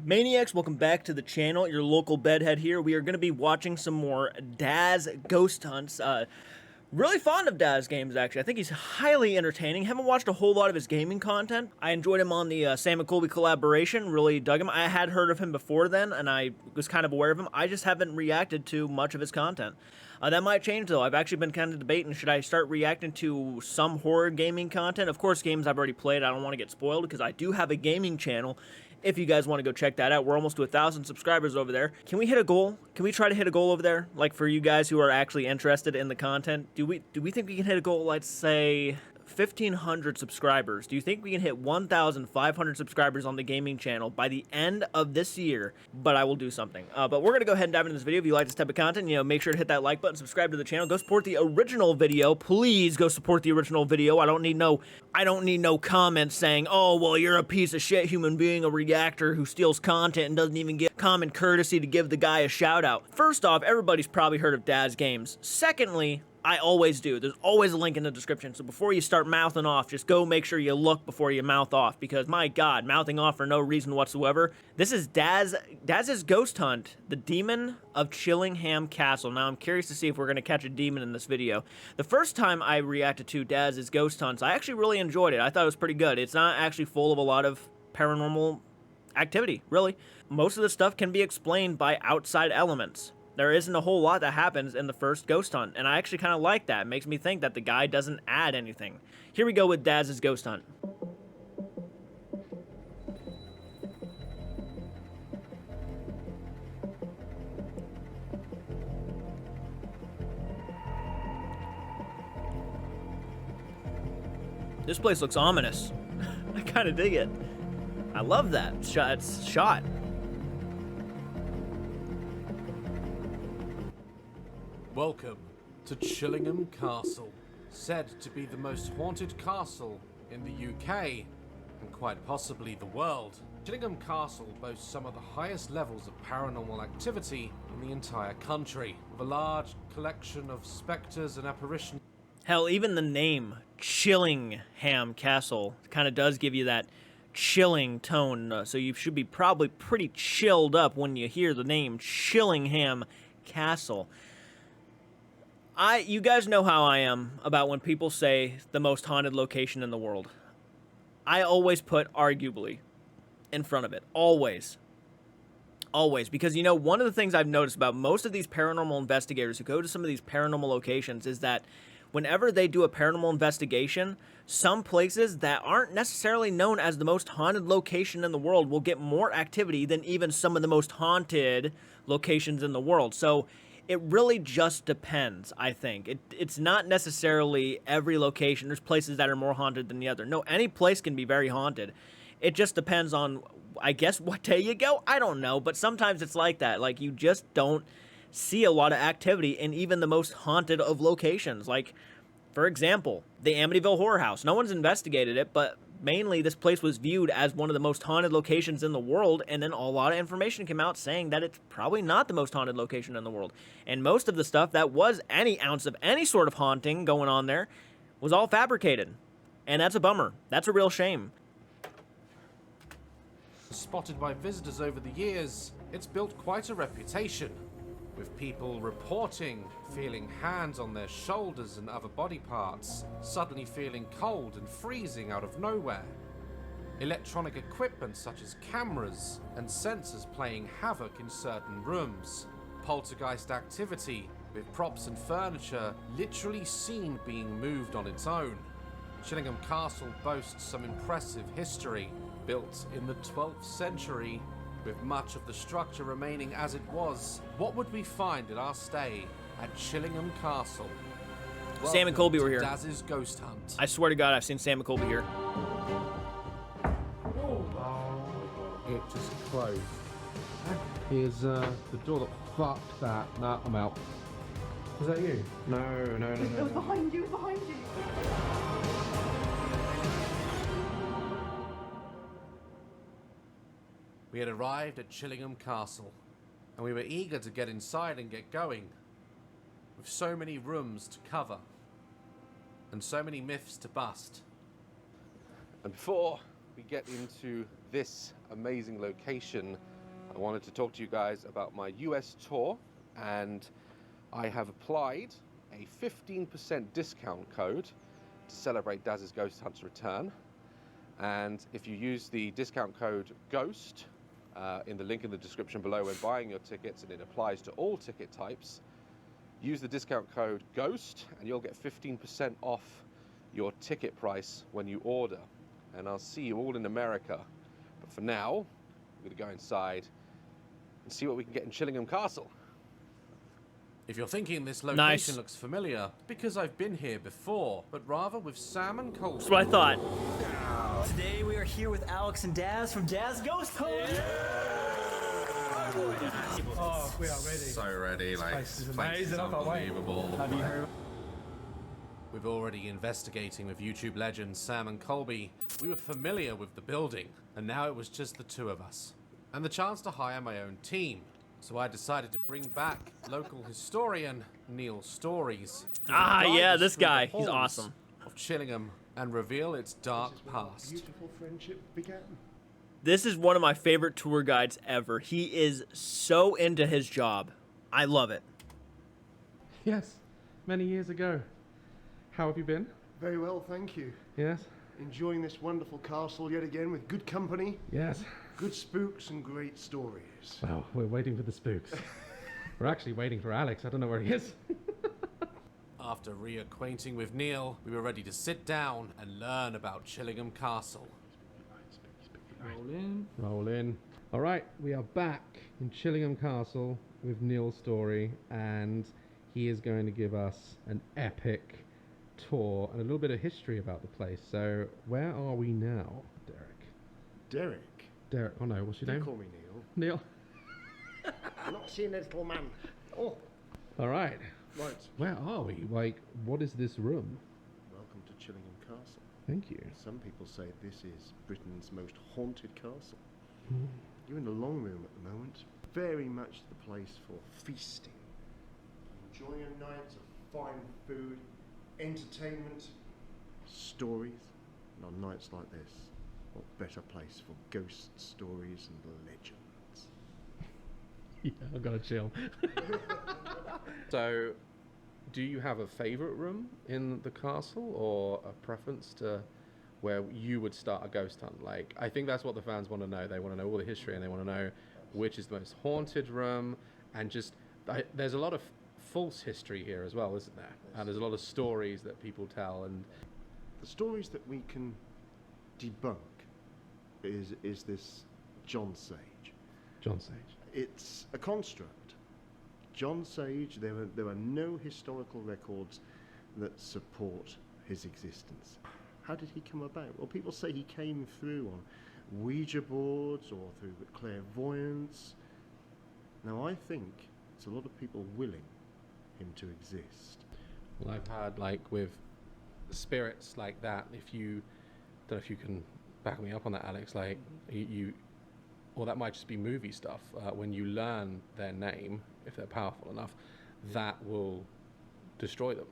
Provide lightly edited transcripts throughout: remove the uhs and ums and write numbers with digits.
Maniacs, welcome back to the channel. Your local bedhead here. We are going to be watching some more Daz Ghost Hunts. Really fond of Daz games, actually. I think he's highly entertaining. Haven't watched a whole lot of his gaming content. I enjoyed him on the Sam and Colby collaboration. Really dug him. I had heard of him before then, and I was kind of aware of him. I just haven't reacted to much of his content. That might change, though. I've actually been kind of debating, should I start reacting to some horror gaming content? Of course, games I've already played. I don't want to get spoiled, because I do have a gaming channel. If you guys want to go check that out, we're almost to 1,000 subscribers over there. Can we hit a goal? Can we try to hit a goal over there? Like, for you guys who are actually interested in the content, do we think we can hit a goal, let's say 1,500 subscribers? Do you think we can hit 1,500 subscribers on the gaming channel by the end of this year? But I will do something. But we're going to go ahead and dive into this video. If you like this type of content, make sure to hit that like button, subscribe to the channel, go support the original video. Please go support the original video. I don't need no comments saying, oh, well, you're a piece of shit human being, a reactor who steals content and doesn't even get common courtesy to give the guy a shout out. First off, everybody's probably heard of Daz Games. Secondly, I always do. There's always a link in the description. So before you start mouthing off, just go make sure you look before you mouth off. Because, my God, mouthing off for no reason whatsoever. This is Daz's Ghost Hunt, the Demon of Chillingham Castle. Now, I'm curious to see if we're going to catch a demon in this video. The first time I reacted to Daz's Ghost Hunts, I actually really enjoyed it. I thought it was pretty good. It's not actually full of a lot of paranormal activity, really. Most of the stuff can be explained by outside elements. There isn't a whole lot that happens in the first Ghost Hunt, and I actually kind of like that. It makes me think that the guy doesn't add anything. Here we go with Daz's Ghost Hunt. This place looks ominous. I kind of dig it. I love that. It's shot. Welcome to Chillingham Castle, said to be the most haunted castle in the UK and quite possibly the world. Chillingham Castle boasts some of the highest levels of paranormal activity in the entire country, with a large collection of spectres and apparitions. Hell, even the name Chillingham Castle kind of does give you that chilling tone, so you should be probably pretty chilled up when you hear the name Chillingham Castle. You guys know how I am about when people say the most haunted location in the world. I always put arguably in front of it. Always. Always. Because, one of the things I've noticed about most of these paranormal investigators who go to some of these paranormal locations is that whenever they do a paranormal investigation, some places that aren't necessarily known as the most haunted location in the world will get more activity than even some of the most haunted locations in the world. So it really just depends, I think. It's not necessarily every location. There's places that are more haunted than the other. No, any place can be very haunted. It just depends on, I guess, what day you go. I don't know, but sometimes it's like that. Like, you just don't see a lot of activity in even the most haunted of locations. Like, for example, the Amityville Horror House. No one's investigated it, but mainly this place was viewed as one of the most haunted locations in the world, and then a lot of information came out saying that it's probably not the most haunted location in the world. And most of the stuff that was any ounce of any sort of haunting going on there was all fabricated. And that's a bummer. That's a real shame. Spotted by visitors over the years, it's built quite a reputation, with people reporting feeling hands on their shoulders and other body parts, suddenly feeling cold and freezing out of nowhere. Electronic equipment such as cameras and sensors playing havoc in certain rooms. Poltergeist activity, with props and furniture literally seen being moved on its own. Chillingham Castle boasts some impressive history, built in the 12th century, with much of the structure remaining as it was. What would we find in our stay at Chillingham Castle? Sam and Colby were here. Daz's Ghost Hunt. I swear to God, I've seen Sam and Colby here. It just closed. Here's the door that fucked that. Nah, I'm out. Was that you? No. It was behind you, behind you. We had arrived at Chillingham Castle, and we were eager to get inside and get going. With so many rooms to cover, and so many myths to bust. And before we get into this amazing location, I wanted to talk to you guys about my US tour, and I have applied a 15% discount code to celebrate Daz's Ghost Hunt's return. And if you use the discount code GHOST in the link in the description below when buying your tickets, and it applies to all ticket types, use the discount code GHOST and you'll get 15% off your ticket price when you order. And I'll see you all in America. But for now, we're going to go inside and see what we can get in Chillingham Castle. If you're thinking this location Nice. looks familiar, because I've been here before, but rather with Sam and Colby. That's what I thought. Today we are here with Alex and Daz from Daz Ghost Hunt. Oh, we are ready. So ready, like, place is amazing, I can't wait. unbelievable. Have you heard? We've already investigating with YouTube legends Sam and Colby. We were familiar with the building, and now it was just the two of us. And the chance to hire my own team. So I decided to bring back local historian Neil Stories. who will Ah, guide yeah, us this through the guy. He's halls awesome. Of Chillingham and reveal its dark This is where our past. beautiful friendship began. This is one of my favorite tour guides ever. He is so into his job. I love it. Yes, many years ago. How have you been? Very well, thank you. Yes? Enjoying this wonderful castle yet again with good company, Yes. good spooks, and great stories. Well, we're waiting for the spooks. We're actually waiting for Alex. I don't know where he is. After reacquainting with Neil, we were ready to sit down and learn about Chillingham Castle. Roll in. Roll in. All right, we are back in Chillingham Castle with Neil Story, and he is going to give us an epic tour and a little bit of history about the place. So, where are we now, Derek? Derek, Derek, oh no, what's your don't name? call me Neil. Neil. I'm not seeing a little man. Oh, All right, right. where are we? Like, what is this room? Welcome to Chillingham Castle. Thank you. Some people say this is Britain's most haunted castle. Hmm. You're in the long room at the moment. Very much the place for feasting. Enjoying a night of fine food, entertainment, stories. And on nights like this, what better place for ghost stories and legends? Yeah, I've got to chill. So, do you have a favourite room in the castle, or a preference to where you would start a ghost hunt? Like, I think that's what the fans want to know. They want to know all the history, and they want to know which is the most haunted room, and just there's a lot of false history here as well, isn't there? And there's a lot of stories that people tell, and The stories that we can debunk is this John Sage. John Sage. It's a construct. John Sage, there are no historical records that support his existence. How did he come about? Well, people say he came through on Ouija boards or through clairvoyance. Now, I think it's a lot of people willing him to exist. well, I've had, like, with spirits like that, if you don't know if you can back me up on that, Alex, like you or that might just be movie stuff, when you learn their name, if they're powerful enough, that will destroy them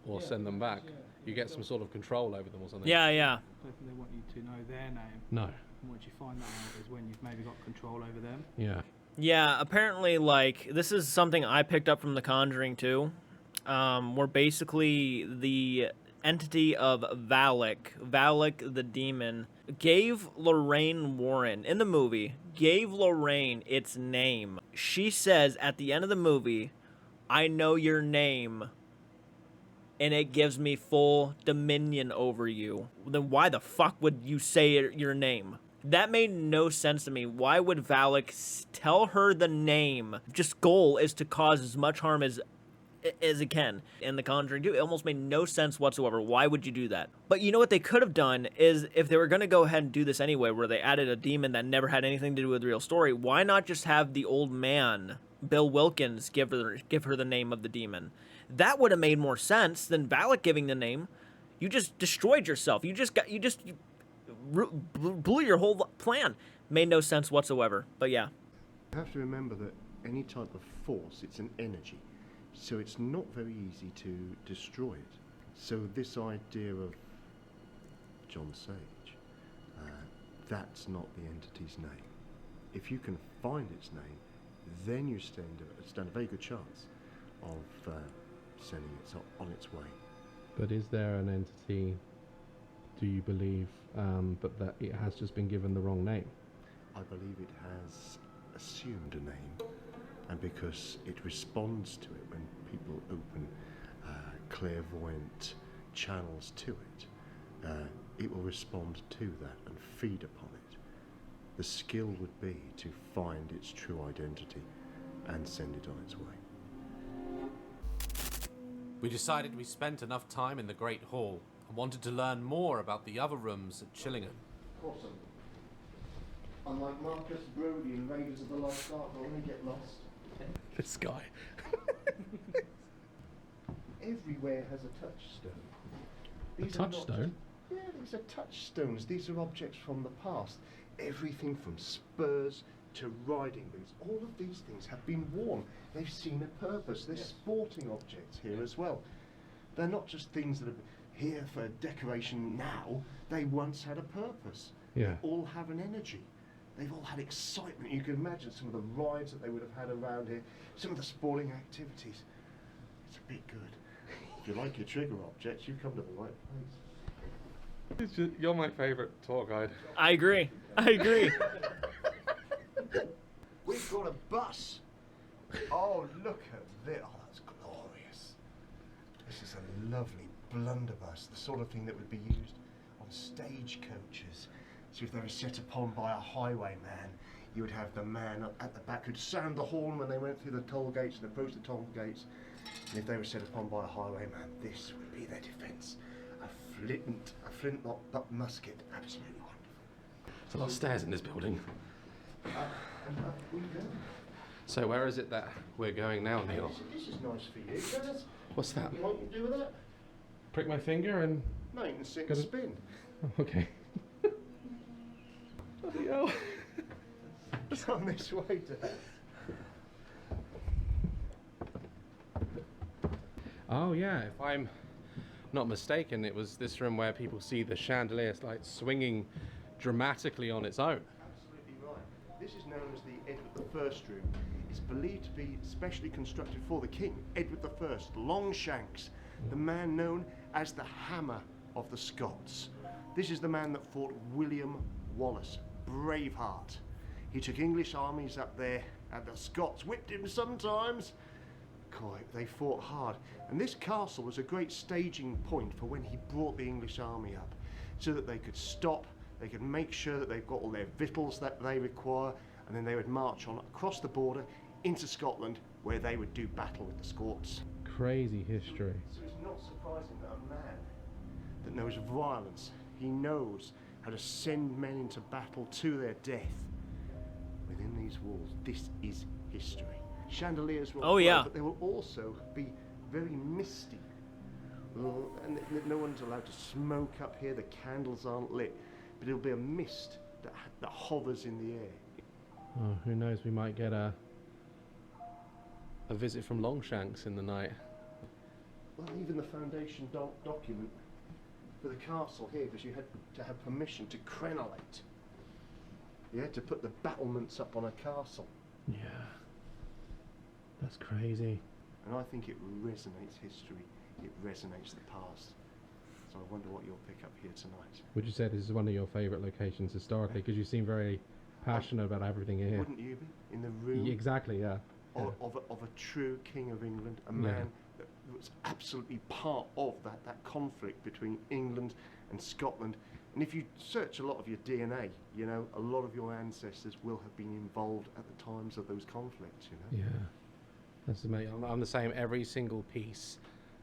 or send them back. You get some sort of control over them or something. Yeah. I don't think they want you to know their name. No. And once you find that out is when you've maybe got control over them. Yeah. Yeah, apparently, like, this is something I picked up from The Conjuring, too. Where basically the entity of Valak the demon, gave Lorraine Warren, in the movie, gave Lorraine its name. She says at the end of the movie, "I know your name, and it gives me full dominion over you." Then why the fuck would you say your name? That made no sense to me. Why would Valak tell her the name? Just goal is to cause as much harm as it can. In The Conjuring 2, it almost made no sense whatsoever. Why would you do that? But you know what they could have done is, if they were going to go ahead and do this anyway, where they added a demon that never had anything to do with the real story, why not just have the old man, Bill Wilkins, give her the name of the demon? That would have made more sense than Valak giving the name. You just destroyed yourself. You blew your whole plan. Made no sense whatsoever. But yeah. You have to remember that any type of force, it's an energy. So it's not very easy to destroy it. So this idea of John Sage, that's not the entity's name. if you can find its name, then you stand a very good chance of sending it on its way. But is there an entity, do you believe, but that it has just been given the wrong name? I believe it has assumed a name, and because it responds to it when people open clairvoyant channels to it, it will respond to that and feed upon it. The skill would be to find its true identity and send it on its way. We decided we spent enough time in the Great Hall and wanted to learn more about the other rooms at Chillingham. Awesome. Unlike Marcus Brody in Raiders of the Lost Ark, I only get lost. This guy. Everywhere has a touchstone. A touchstone? Yeah, these are touchstones. These are objects from the past. Everything from spurs to riding boots. All of these things have been worn. They've seen a purpose. They're sporting objects here as well. They're not just things that are here for decoration now. They once had a purpose. Yeah. They all have an energy. They've all had excitement. You can imagine some of the rides that they would have had around here, some of the sporting activities. It's a bit good. If you like your trigger objects, you come to the right place. You're my favourite tour guide. I agree. I agree. We've got a bus. Oh, look at this. Oh, that's glorious. This is a lovely blunderbuss, the sort of thing that would be used on stagecoaches. So if they were set upon by a highwayman, you would have the man at the back who'd sound the horn when they went through the toll gates and approached the toll gates. And if they were set upon by a highwayman, this would be their defence. A flintlock musket. Absolutely wonderful. There's a lot of stairs in this building. And we go. So where is it that we're going now, Neil? This is nice for you, guys. What's that? You know what you do with that? Prick my finger and... No, you can sit Go and to- spin. Oh, okay. Bloody hell. It's on this way, Dad. Oh, yeah. If I'm not mistaken, it was this room where people see the chandelier like swinging dramatically on its own. Absolutely right. This is known as the Edward I room. It's believed to be specially constructed for the king, Edward I, Longshanks, the man known as the Hammer of the Scots. This is the man that fought William Wallace, Braveheart. He took English armies up there, and the Scots whipped him sometimes. Quite, they fought hard. And this castle was a great staging point for when he brought the English army up, so that they could stop, they could make sure that they've got all their victuals that they require, and then they would march on across the border into Scotland, where they would do battle with the Scots. Crazy history. So it's not surprising that a man that knows violence, he knows how to send men into battle to their death within these walls. This is history. Chandeliers will Oh, yeah. but they will also be very misty. And no one's allowed to smoke up here. The candles aren't lit, but it'll be a mist that hovers in the air. Oh, who knows? We might get a... A visit from Longshanks in the night. Well, even the foundation document for the castle here, because you had to have permission to crenellate. You had to put the battlements up on a castle. Yeah. That's crazy. And I think it resonates history. It resonates the past. So I wonder what you'll pick up here tonight. Would you say this is one of your favourite locations historically? Because you seem very passionate about everything here. Wouldn't you be? In the room Exactly, yeah. of a true king of England, a man that was absolutely part of that conflict between England and Scotland. And if you search a lot of your DNA, you know, a lot of your ancestors will have been involved at the times of those conflicts, you know. Yeah. That's amazing. I'm the same. Every single piece,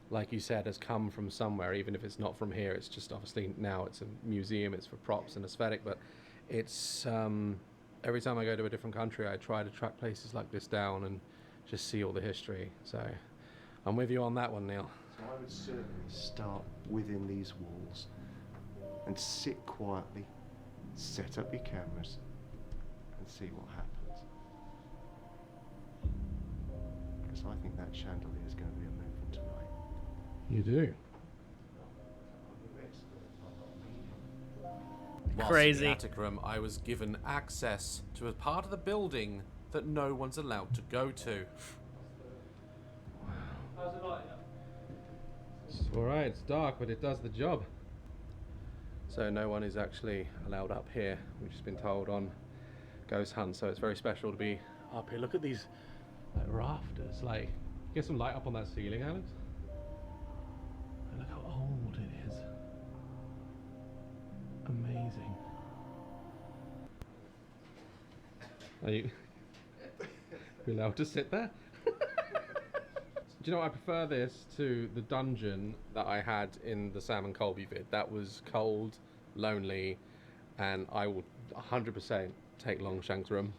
like you said, has come from somewhere, even if it's not from here. It's just obviously now it's a museum, it's for props and aesthetic, but it's every time I go to a different country, I try to track places like this down and just see all the history. So I'm with you on that one, Neil. So I would certainly start within these walls and sit quietly, set up your cameras and see what happens. Because I think that chandelier is going to be a movement tonight. You do. Whilst Crazy. in the attic room, I was given access to a part of the building that no one's allowed to go to. It's alright, it's dark, but it does the job. So no one is actually allowed up here. We've just been told on Ghost Hunt, so it's very special to be up here. Look at these like rafters. Like, Get some light up on that ceiling, Alex. and look how old it is. Amazing. Are you we allowed to sit there? Do you know what? I prefer this to the dungeon that I had in the Sam and Colby vid. That was cold, lonely, and I will 100% take Longshank's room.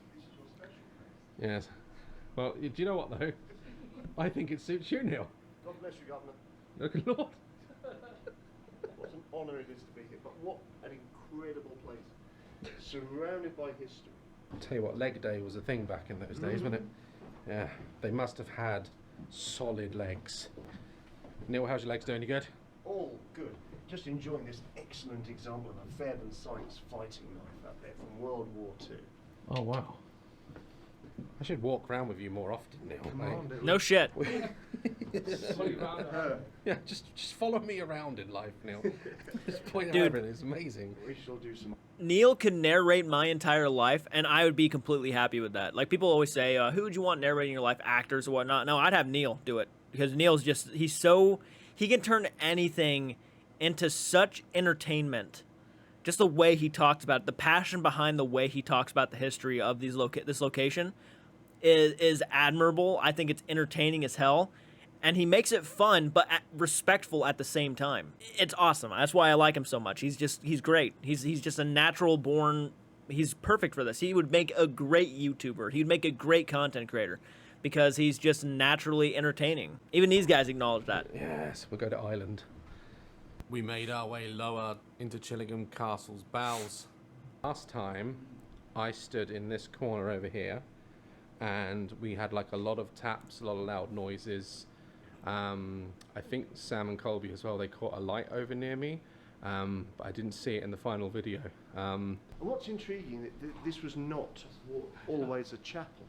Yes. Well, do you know what though? I think it suits you, Neil. God bless you, Governor. Look, Lord. What an honour it is to be here. But what an incredible place. Surrounded by history. I'll tell you what, leg day was a thing back in those days, wasn't it? Yeah, they must have had solid legs. Neil, how's your legs doing? You good? All good. Just enjoying this excellent example of a fair and science fighting knife out there from World War II. Oh, wow. I should walk around with you more often, Neil. Come mate. on, little- No shit. Yeah, just follow me around in life, Neil. Just point out Dude. everything. It's amazing. We shall do some. Neil can narrate my entire life, and I would be completely happy with that. Like, people always say, who would you want narrating your life, actors or whatnot? No, I'd have Neil do it, because Neil's just, he can turn anything into such entertainment. Just the way he talks about it, the passion behind the way he talks about the history of this location is admirable. I think it's entertaining as hell. And he makes it fun, but respectful at the same time. It's awesome. That's why I like him so much. He's great. He's just a natural born. He's perfect for this. He would make a great YouTuber. He'd make a great content creator because he's just naturally entertaining. Even these guys acknowledge that. Yes, we'll go to Ireland. We made our way lower into Chillingham Castle's bowels. Last time, I stood in this corner over here, and we had like a lot of taps, a lot of loud noises. I think Sam and Colby as well, they caught a light over near me, but I didn't see it in the final video. And what's intriguing, that this was not always a chapel,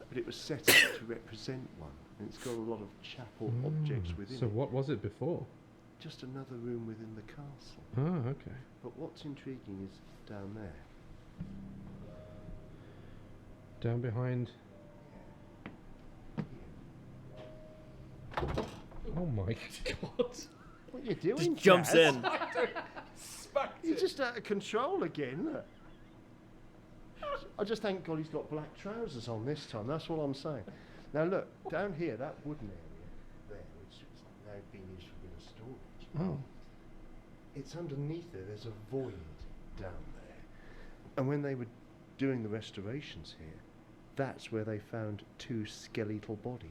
but it was set up to represent one. And it's got a lot of chapel objects within So it. what was it before? Just another room within the castle. Oh, okay. But what's intriguing is down there. Down behind. Oh my god. What are you doing, Just jumps Jazz? in. You're just out of control again. Look. I just thank God he's got black trousers on this time. That's all I'm saying. Now look, down here, that wooden area there, which is now being used for a bit of storage. Oh. It's underneath there. There's a void down there. And when they were doing the restorations here, that's where they found two skeletal bodies.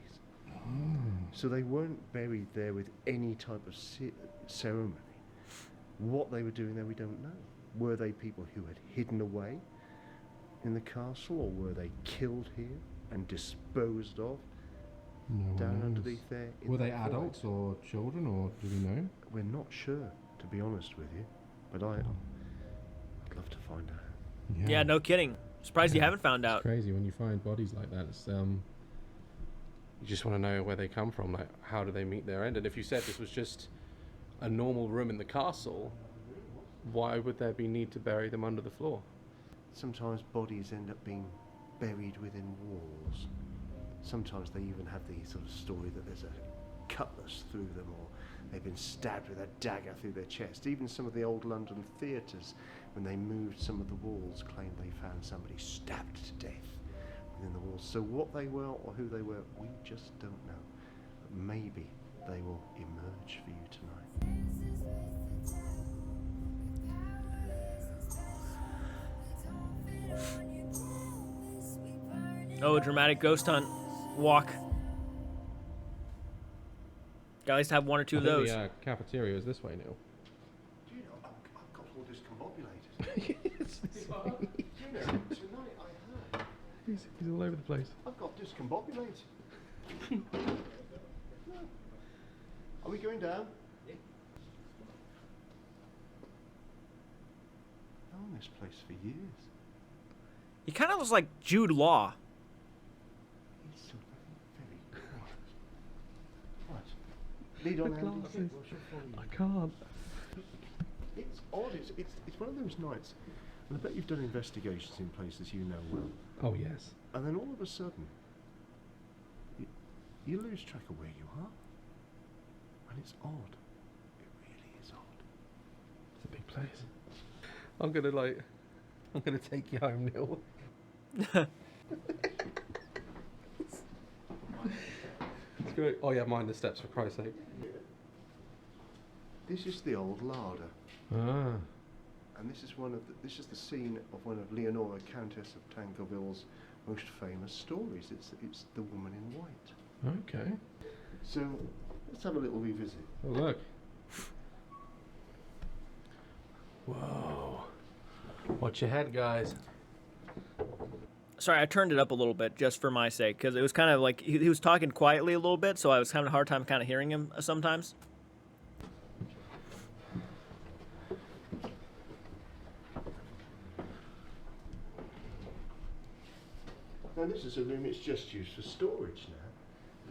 So they weren't buried there with any type of ceremony. What they were doing there, we don't know. Were they people who had hidden away in the castle, or were they killed here and disposed of down underneath there? in Were they that void? adults or children, or do we know? We're not sure, to be honest with you. But I'd love to find out. Yeah, no kidding. Surprised you haven't found It's out. crazy when you find bodies like that. It's You just want to know where they come from, like how do they meet their end? And if you said this was just a normal room in the castle, why would there be need to bury them under the floor? Sometimes bodies end up being buried within walls. Sometimes they even have the sort of story that there's a cutlass through them, or they've been stabbed with a dagger through their chest. Even some of the old London theatres, when they moved some of the walls, claimed they found somebody stabbed to death within the walls. So what they were or who they were, we just don't know. But maybe they will emerge for you tonight. Oh, a dramatic ghost hunt walk. Got at least have one or two of those. The cafeteria is this way, Neil. Do you know, I've got all discombobulated. Do you know, tonight I heard He's all over the place. I've got discombobulated. Are we going down? this place for years. He kind of looks like Jude Law. He's so very, very quiet. Right. Lead on, Andy. glasses. What's your follow you? I can't. It's odd. It's one of those nights. And I bet you've done investigations in places you know well. Oh, yes. And then all of a sudden, you lose track of where you are. And it's odd. It really is odd. It's a big place. I'm gonna take you home, Neil. It's good. Oh yeah, mind the steps for Christ's sake. This is the old larder. Ah. And this is the scene of one of Leonora, Countess of Tankerville's most famous stories. It's the woman in white. Okay. So let's have a little revisit. Oh look. Whoa. Watch your head, guys. Sorry, I turned it up a little bit just for my sake, because it was kind of like he was talking quietly a little bit, so I was having a hard time kind of hearing him sometimes. Now this is a room it's just used for storage now.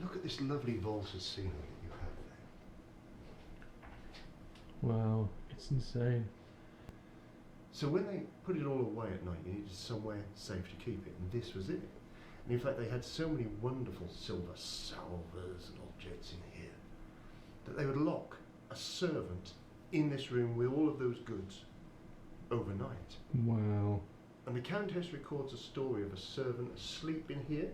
Look at this lovely vaulted ceiling that you have there. Wow, it's insane. So when they put it all away at night, you needed somewhere safe to keep it, and this was it. And in fact, they had so many wonderful silver salvers and objects in here that they would lock a servant in this room with all of those goods overnight. Wow. And the Countess records a story of a servant asleep in here,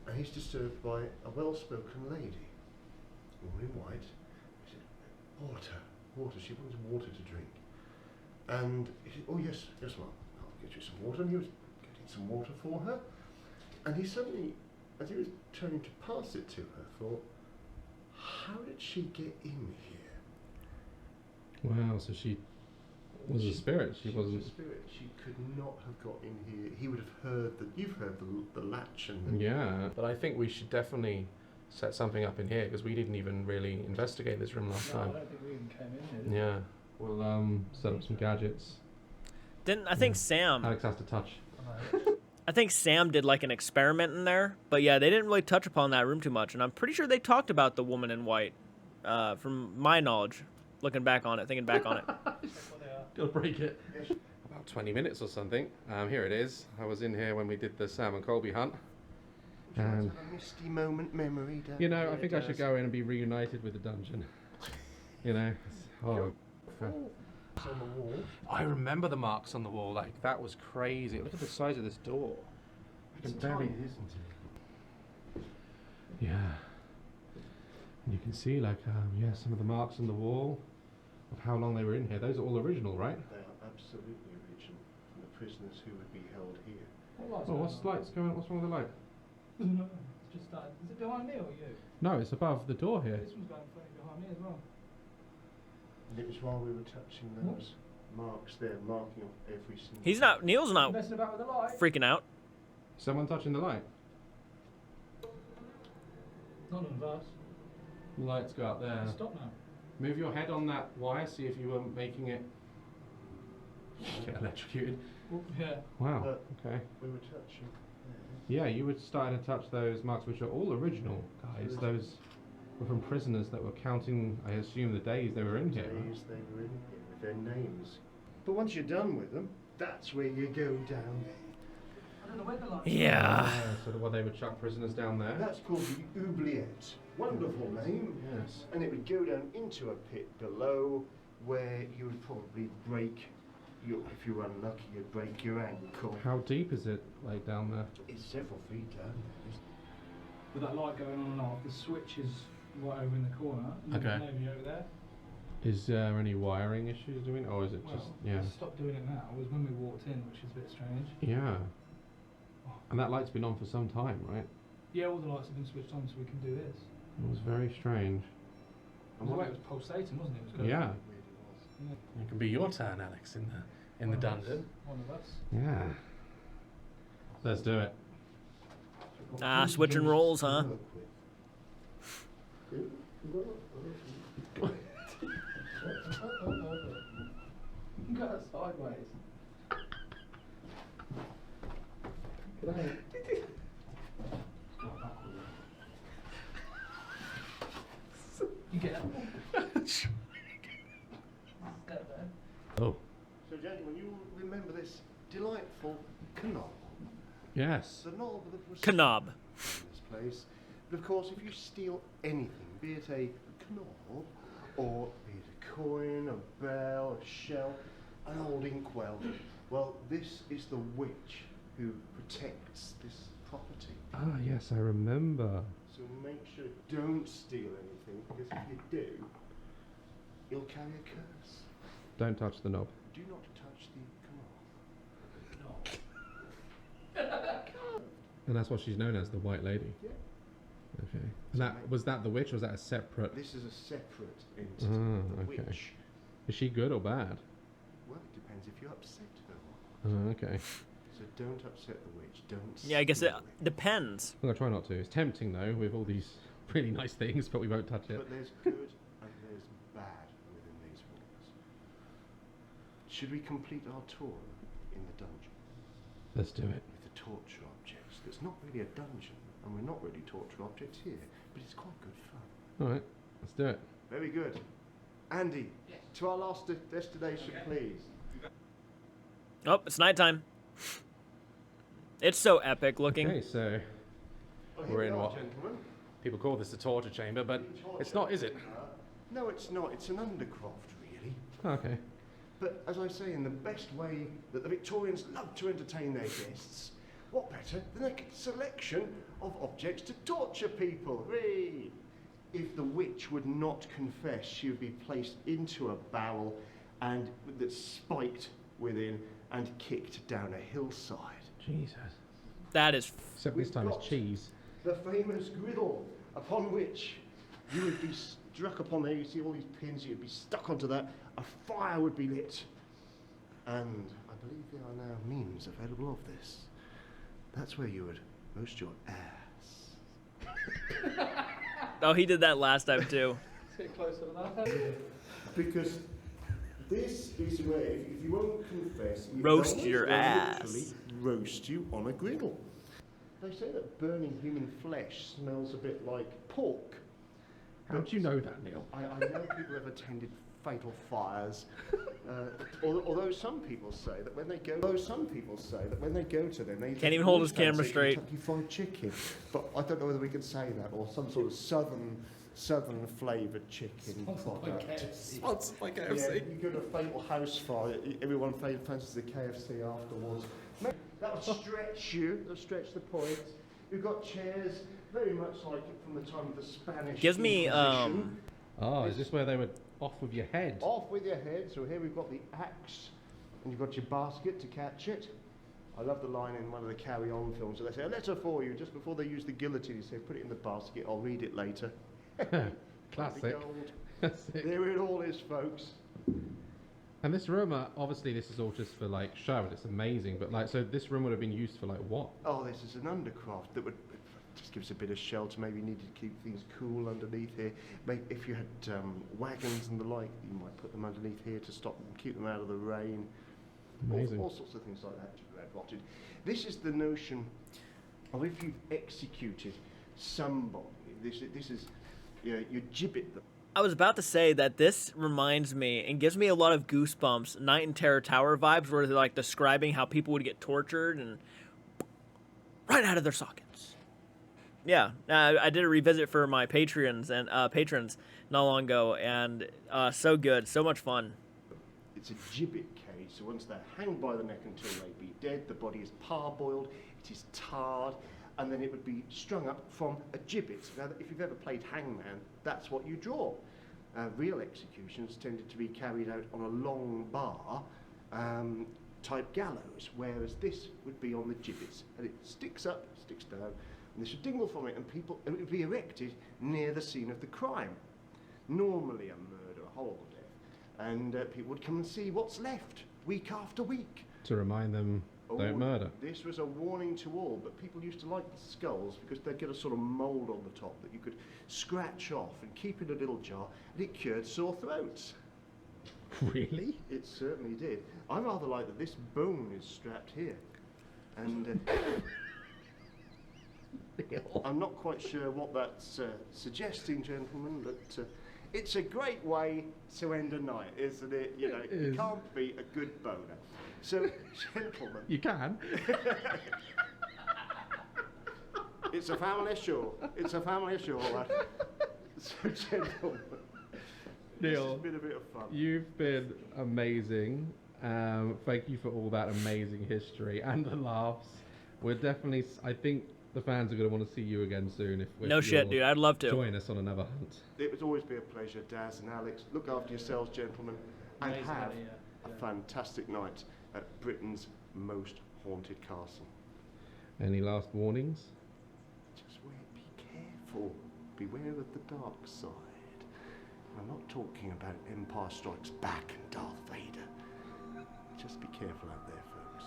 and he's disturbed by a well-spoken lady, a woman in white. He said, water, she wants water to drink. And he said, oh yes, ma'am, I'll get you some water. And he was getting some water for her, and he suddenly, as he was turning to pass it to her, thought, how did she get in here? Wow, so she was a spirit. She wasn't. Was a spirit. She could not have got in here. He would have heard that. You've heard the latch and the. Yeah. But I think we should definitely set something up in here because we didn't even really investigate this room last No, I time. don't think we even came in here. Yeah. We'll set up some gadgets. Didn't I think Sam? Alex has to touch. I think Sam did like an experiment in there, but yeah, they didn't really touch upon that room too much, and I'm pretty sure they talked about the woman in white, from my knowledge, looking back on it, thinking back on it. Gotta break it. About 20 minutes or something. Here it is. I was in here when we did the Sam and Colby hunt. And a misty moment memory. you know, I think I should go in and be reunited with the dungeon. You know. Oh. It's on the wall. I remember the marks on the wall. Like that was crazy. Look at the size of this door. It's tiny, isn't it? Yeah. And you can see, like, yeah, some of the marks on the wall of how long they were in here. Those are all original, right? They are absolutely original from the prisoners who would be held here. Oh, what's the lights going on? What's wrong with the light? No, it's just that. Is it behind me or you? No, it's above the door here. This one's going behind me as well. And it was while we were touching those marks there, marking off every single. He's not. Neil's not Messing about with the light. freaking out. Someone touching the light? None of us. The lights go up there. Stop now. Move your head on that wire, see if you were making it get electrocuted. Oh, yeah. Wow, But okay. we were touching. Yeah, you were starting to touch those marks, which are all original, guys. Those were from prisoners that were counting, I assume, the days they were in here. Right? Days they were in here with their names. But once you're done with them, that's where you go down. I don't know where the light Yeah. So what they would chuck prisoners down there. That's called the oubliette. Wonderful name. Yes. And it would go down into a pit below where you would probably break if you were unlucky, you'd break your ankle. How deep is it, like down there? It's several feet down. With that light going on and off, the switch is right over in the corner. Okay. Maybe over there. Is there any wiring issues doing, or is it just yeah? They stopped doing it now. It was when we walked in, which is a bit strange. Yeah. And that light's been on for some time, right? Yeah, all the lights have been switched on so we can do this. It was very strange. And the way it was pulsating, wasn't it? It was going Yeah. It can be your turn, Alex, in the dungeon. One of us. Yeah. Let's do it. Switching roles, huh? You can go sideways. You get that? Oh, So, gentlemen, you remember this delightful knob. yes. The knob that was Knob. in this place. But of course, if you steal anything, be it a knob, or be it a coin, a bell, a shell, an old inkwell, well, this is the witch who protects this property. Ah, yes, I remember. So make sure don't steal anything, because if you do, you'll carry a curse. Don't touch the knob. Do not touch the knob. And that's what she's known as, the White Lady. Yeah. Okay. And that was that the witch, or was that a separate? This is a separate entity. Ah, the okay. witch. Is she good or bad? Well, it depends if you upset her. Oh, okay. So don't upset the witch. Don't. Yeah, I guess it steal depends. I'm gonna try not to. It's tempting though, with all these really nice things, but we won't touch it. But there's good and there's bad within these walls. Should we complete our tour in the dungeon Let's do it. with the torture objects? It's not really a dungeon, and we're not really torture objects here, but it's quite good fun. All right, let's do it. Very good. Andy, to our last destination, please. Oh, it's nighttime. It's so epic looking. Okay, so Oh, We're here we in are, what? gentlemen. People call this the torture chamber, but it's not, is it? No, it's not. It's an undercroft, really. okay. But as I say, in the best way that the Victorians love to entertain their guests, what better than a selection of objects to torture people? Hooray! If the witch would not confess, she would be placed into a barrel and that's spiked within and kicked down a hillside. Jesus. That is. Except We've this time it's got- cheese. The famous griddle upon which you would be struck upon there. You see all these pins, you'd be stuck onto that. A fire would be lit. And I believe there are now memes available of this. That's where you would roast your ass. Oh, he did that last time too. Because this is where, if you won't confess, Roast your ass. literally roast you on a griddle. They say that burning human flesh smells a bit like pork. How do you know that, Neil? I know people have attended fatal fires. Although some people say that when they go, to them, they Can't even hold his camera say straight. Kentucky Fried Chicken. But I don't know whether we can say that or some sort of southern flavoured chicken product. Sponsored by Yeah, you go to a fatal house fire. Everyone fancies the KFC afterwards. That'll stretch you. That'll stretch the point. You've got chairs, very much like it from the time of the Spanish. Gives me Inquisition. Oh, is this where they were off with your head? Off with your head. So here we've got the axe, and you've got your basket to catch it. I love the line in one of the Carry On films where they say, "A letter for you," just before they use the guillotine. You say, "Put it in the basket. I'll read it later." Classic. Gold. Classic. There it all is, folks. And this room, obviously, this is all just for like show, and it's amazing. But like, so this room would have been used for like what? Oh, this is an undercroft that would just give us a bit of shelter. Maybe needed to keep things cool underneath here. Maybe if you had wagons and the like, you might put them underneath here to stop them, keep them out of the rain. Amazing. All sorts of things like that to be rotted. This is the notion of if you've executed somebody. This is you gibbet them. I was about to say that this reminds me and gives me a lot of goosebumps, Night in Terror Tower vibes, where they're like describing how people would get tortured and right out of their sockets. Yeah, I did a revisit for my patrons not long ago, and so good, so much fun. It's a gibbet cage, so once they're hanged by the neck until they be dead, the body is parboiled, it is tarred, and then it would be strung up from a gibbet. Now, if you've ever played hangman, that's what you draw. Real executions tended to be carried out on a long bar type gallows, whereas this would be on the gibbets, and it sticks up, sticks down, and they should dingle from it, and it would be erected near the scene of the crime. Normally a murder, a horrible death, and people would come and see what's left week after week. To remind them, don't murder. This was a warning to all, but people used to like the skulls because they'd get a sort of mould on the top that you could scratch off and keep in a little jar, and it cured sore throats. Really? It certainly did. I rather like that this bone is strapped here. And I'm not quite sure what that's suggesting, gentlemen, but it's a great way to end a night, isn't it? You know, you can't beat a good boner. So, gentlemen... You can. It's a family show. It's a family show, lad. So, gentlemen... Neil, it's been a bit of fun. You've been amazing. Thank you for all that amazing history and the laughs. We're definitely... I think the fans are going to want to see you again soon. If No shit, dude. I'd love to. Join us on another hunt. It would always be a pleasure, Daz and Alex. Look after yourselves, gentlemen, and Amazing have idea, a yeah. fantastic night at Britain's most haunted castle. Any last warnings? Just be careful. Beware of the dark side. I'm not talking about Empire Strikes Back and Darth Vader. Just be careful out there, folks.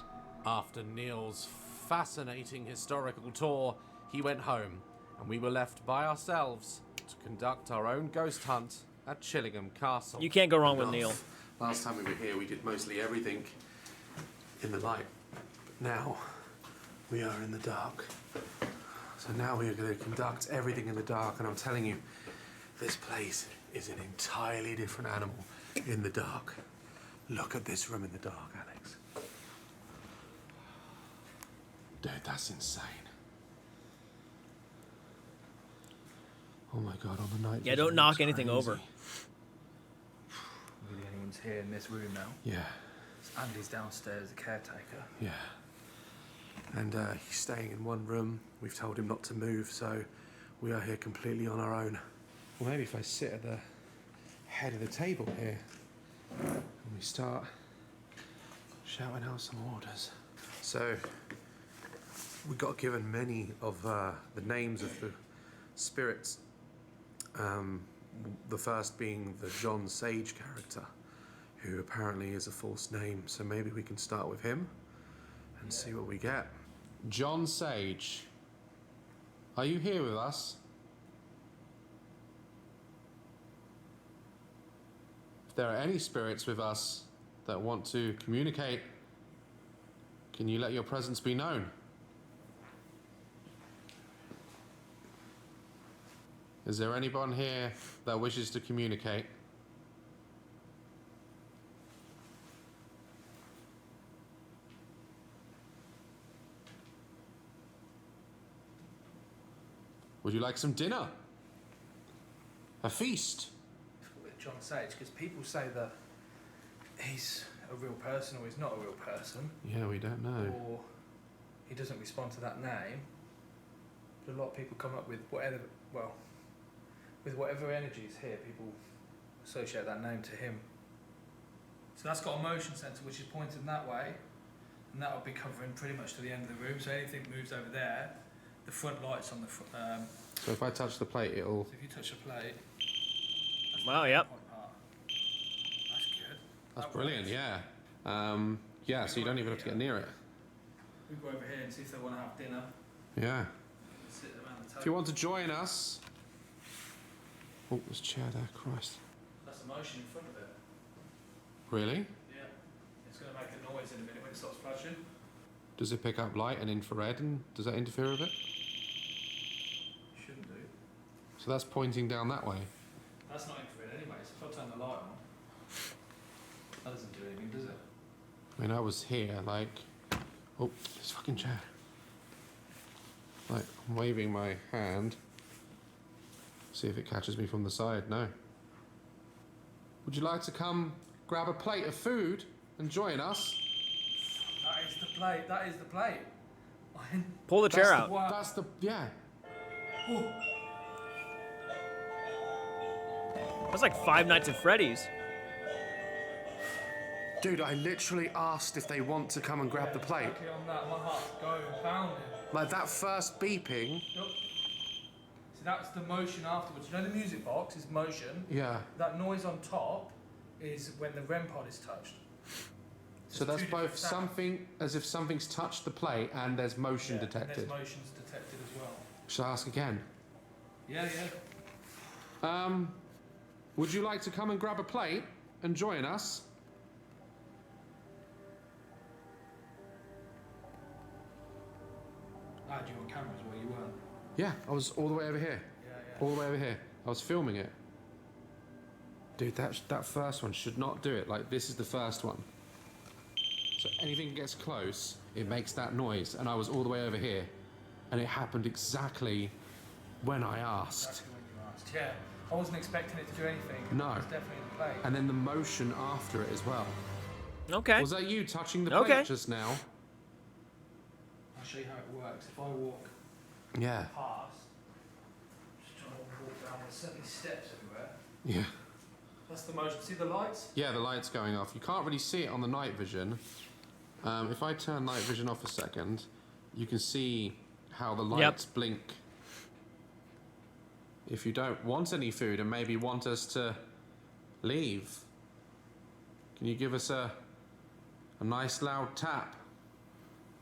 After Neil's fascinating historical tour, he went home, and we were left by ourselves to conduct our own ghost hunt at Chillingham Castle. You can't go wrong with Neil. Last time we were here, we did mostly everything in the light. But now, we are in the dark. So now we are going to conduct everything in the dark, and I'm telling you, this place is an entirely different animal in the dark. Look at this room in the dark, Alex. Dude, that's insane. Oh my god, on the night. Yeah, don't knock anything over. Really, anyone's here in this room now? Yeah, Andy's downstairs, the caretaker. yeah. And he's staying in one room. We've told him not to move, so we are here completely on our own. Well, maybe if I sit at the head of the table here and we start shouting out some orders. So, we got given many of the names of the spirits. The first being the John Sage character, who apparently is a false name. So maybe we can start with him and see what we get. John Sage, are you here with us? If there are any spirits with us that want to communicate, can you let your presence be known? Is there anyone here that wishes to communicate? Would you like some dinner? A feast? With John Sage, because people say that he's a real person or he's not a real person. Yeah, we don't know. Or he doesn't respond to that name. But a lot of people come up with whatever, well, with whatever energy is here, people associate that name to him. So that's got a motion sensor which is pointing that way, and that will be covering pretty much to the end of the room. So anything moves over there, the front lights on the front. So if I touch the plate, it'll... So if you touch the plate. Wow, yep. That's good. That's That brilliant, works. yeah. Yeah, so you don't even have to get near it. We go over here and see if they want to have dinner. Yeah. Sit around the table. If you want to join us... Oh, there's a chair there, Christ. That's the motion in front of it. Really? Yeah. It's going to make a noise in a minute when it stops flashing. Does it pick up light and infrared, and does that interfere with it? Shouldn't do. So that's pointing down that way. That's not infrared anyway, so if I turn the light on, that doesn't do anything, does it? I mean, I was here, like... Oh, this fucking chair. Like, I'm waving my hand. See if it catches me from the side. No. Would you like to come grab a plate of food and join us? That is the plate, that is the plate. Pull the chair out. That's the... Yeah. Oh, That's like Five Nights at Freddy's. Dude, I literally asked if they want to come and grab the plate. exactly on that, my heart's going pounding. Like, that first beeping... Yup. See, that's the motion afterwards. You know the music box is motion. Yeah. That noise on top is when the REM pod is touched. So it's that's two both different sounds. something as if something's touched the plate and there's motion Yeah, and detected. there's motions detected as well. Shall I ask again? Yeah, yeah. Would you like to come and grab a plate and join us? I had you on camera as well, you weren't. Yeah, I was all the way over here. All the way over here. I was filming it. Dude, that first one should not do it. Like, this is the first one. So anything gets close, it makes that noise. And I was all the way over here. And it happened exactly when I asked. Exactly when you asked. Yeah, I wasn't expecting it to do anything. No. It was definitely in play. And then the motion after it as well. Okay. Was that you touching the Okay. plate just now? I'll show you how it works. If I walk Yeah. past, just trying to walk down, there's certainly steps everywhere. Yeah. That's the motion. See the lights? Yeah, the light's going off. You can't really see it on the night vision. If I turn night vision off a second, you can see how the lights blink. If you don't want any food and maybe want us to leave, can you give us a nice loud tap?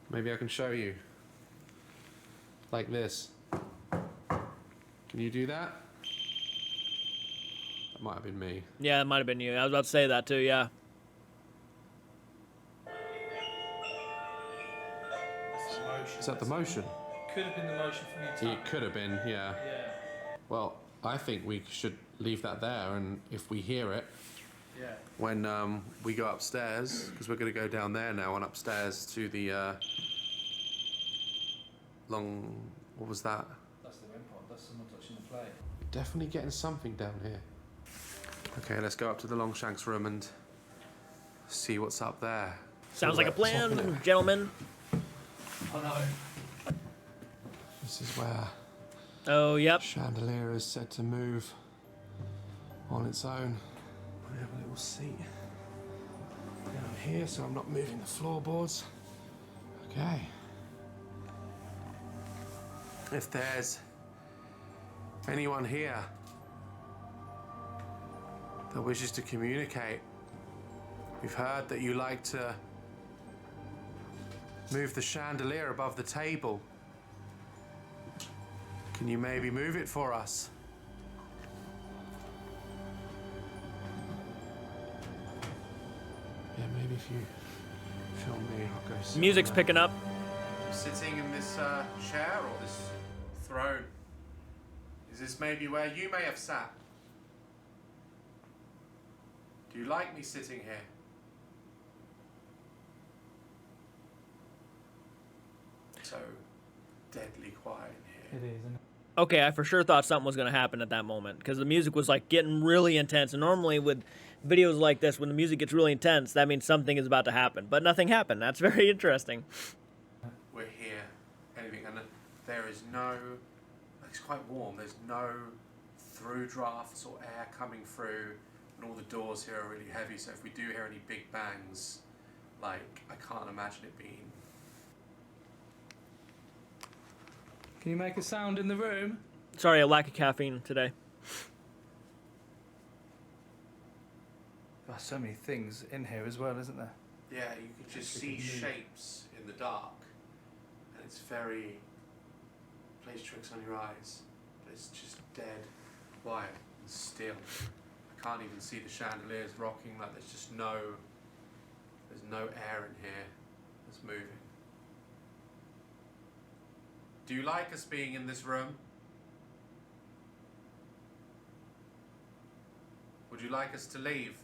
Maybe I can show you. Like this. Can you do that? That might have been me. Yeah, it might have been you. I was about to say that too, yeah. That's the motion. Is that the motion? Could have been the motion from your tongue. It could have been, yeah. Yeah. Well, I think we should leave that there, and if we hear it Yeah. when we go upstairs, because we're going to go down there now and upstairs to the what was that? That's the REM pod. That's someone touching the plate. Definitely getting something down here. Okay, let's go up to the Longshanks room and see what's up there. Sounds like a Top of plan, it. gentlemen. I know. This is where Oh, yep. chandelier is said to move on its own. I have a little seat down here so I'm not moving the floorboards. Okay. If there's anyone here that wishes to communicate, we've heard that you like to move the chandelier above the table. Can you maybe move it for us? Yeah, maybe if you film me, I'll go sit Music's on there. picking up. Sitting in this chair or this throne? Is this maybe where you may have sat? Do you like me sitting here? So deadly quiet in here. It is, isn't it? Okay, I for sure thought something was going to happen at that moment because the music was like getting really intense. And normally with videos like this, when the music gets really intense, that means something is about to happen. But nothing happened. That's very interesting. We're here, anything, and there is no, it's quite warm, there's no through drafts or air coming through, and all the doors here are really heavy, so if we do hear any big bangs, like, I can't imagine it being. Can you make a sound in the room? Sorry, a lack of caffeine today. There's so many things in here as well, isn't there? Yeah, you could just Actually see can move. shapes in the dark, and it's very, plays tricks on your eyes, but it's just dead quiet and still. I can't even see the chandeliers rocking, like there's no air in here that's moving. Do you like us being in this room? Would you like us to leave?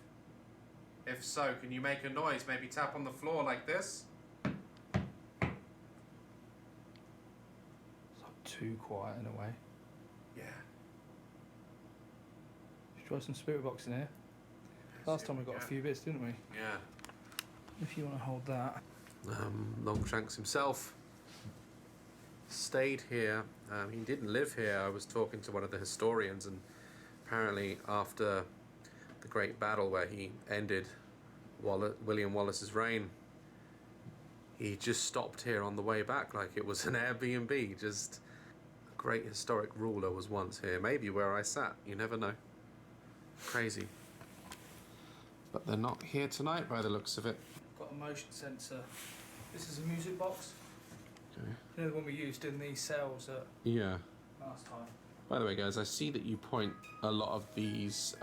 If so, can you make a noise? Maybe tap on the floor like this? It's not too quiet in a way. Yeah. Should try some spirit box in here. Last time we got a few bits, didn't we? Yeah. If you want to hold that. Longshanks himself stayed here. He didn't live here. I was talking to one of the historians, and apparently after the great battle where he ended William Wallace's reign, he just stopped here on the way back like it was an Airbnb. Just a great historic ruler was once here. Maybe where I sat. You never know. Crazy. But they're not here tonight by the looks of it. Got a motion sensor. This is a music box. Okay. You know the one we used in these cells Yeah. last time? By the way, guys, I see that you point a lot of these